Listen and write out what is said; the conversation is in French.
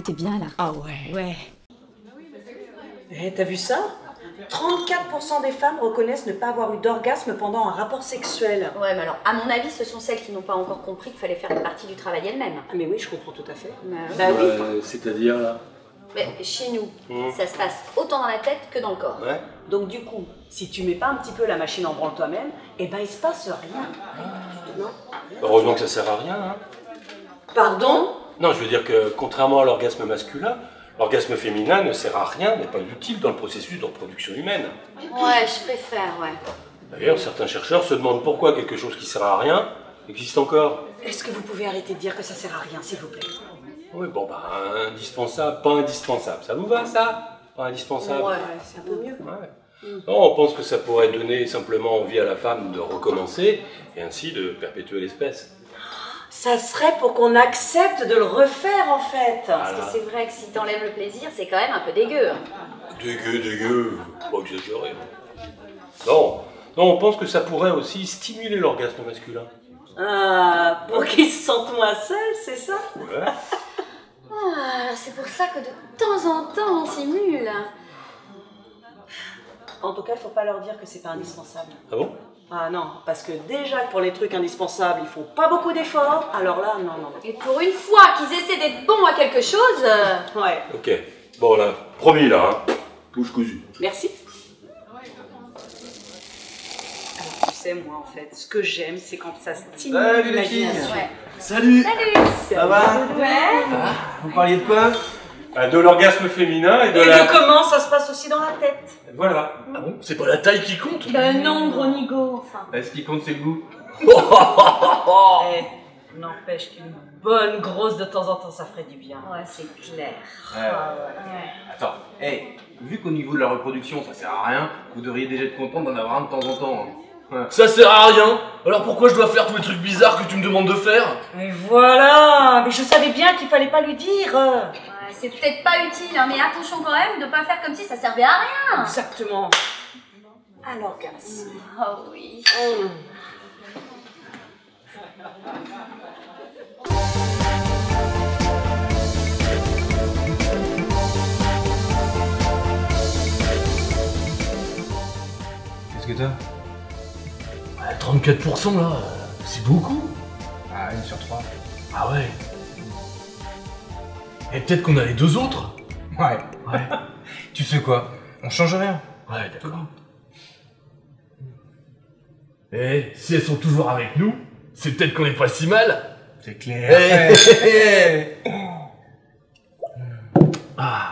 t'es bien là. Ah ouais. Ouais. Eh, t'as vu ça? 34% des femmes reconnaissent ne pas avoir eu d'orgasme pendant un rapport sexuel. Ouais, mais alors, à mon avis, ce sont celles qui n'ont pas encore compris qu'il fallait faire une partie du travail elles-mêmes. Ah mais oui, je comprends tout à fait. Bah oui. C'est-à-dire là? Mais chez nous, ça se passe autant dans la tête que dans le corps. Ouais. Donc du coup, si tu mets pas un petit peu la machine en branle toi-même, eh ben il se passe rien. Non? Heureusement que ça sert à rien, hein. Pardon? Non, je veux dire que contrairement à l'orgasme masculin, l'orgasme féminin ne sert à rien, n'est pas utile dans le processus de reproduction humaine. Ouais, je préfère, ouais. D'ailleurs, certains chercheurs se demandent pourquoi quelque chose qui sert à rien existe encore. Est-ce que vous pouvez arrêter de dire que ça sert à rien, s'il vous plaît? Oui, bon bah, indispensable, pas indispensable. Ça vous va, ça? Pas indispensable? Ouais, c'est un peu mieux. Ouais. Non, on pense que ça pourrait donner simplement envie à la femme de recommencer et ainsi de perpétuer l'espèce. Ça serait pour qu'on accepte de le refaire, en fait. Parce que c'est vrai que si t'enlèves le plaisir, c'est quand même un peu dégueu. Dégueu, pas exagéré. Non, on pense que ça pourrait aussi stimuler l'orgasme masculin. Ah, pour qu'ils se sentent moins seuls, c'est ça? Ouais. Ah, c'est pour ça que de temps en temps, on simule. En tout cas, il faut pas leur dire que c'est pas indispensable. Ah bon? Ah non, parce que déjà que pour les trucs indispensables, ils font pas beaucoup d'efforts, alors là, non. Et pour une fois qu'ils essaient d'être bons à quelque chose... Ouais. Ok. Bon là, promis là, hein. Bouche cousue. Merci. Alors tu sais, moi en fait, ce que j'aime, c'est quand ça stimule Salut les filles. l'imagination. Ouais. Salut. Ça va? Ouais. Vous parliez de quoi? De l'orgasme féminin et de Et la... de comment ça se passe aussi dans la tête. Voilà. Ah bon? C'est pas la taille qui compte? Ben non, gros nigo, enfin. Ce qui compte, c'est le goût. Eh, n'empêche qu'une bonne grosse de temps en temps, ça ferait du bien. Ouais, c'est clair. Attends, vu qu'au niveau de la reproduction, ça sert à rien, vous devriez déjà être content d'en avoir un de temps en temps. Hein. Ça sert à rien. Alors pourquoi je dois faire tous les trucs bizarres que tu me demandes de faire? Et voilà. Mais je savais bien qu'il fallait pas lui dire. Ouais, c'est peut-être pas utile, hein, mais attention quand même de pas faire comme si ça servait à rien. Exactement. À l'orgasme. Oh oui. Qu'est-ce que t'as? 34% là, c'est beaucoup. Ah, 1 sur 3. Ah ouais. Et peut-être qu'on a les deux autres. Ouais. Ouais. Tu sais quoi? On change rien. Ouais, d'accord. Et si elles sont toujours avec nous, c'est peut-être qu'on est pas si mal. C'est clair. Ah.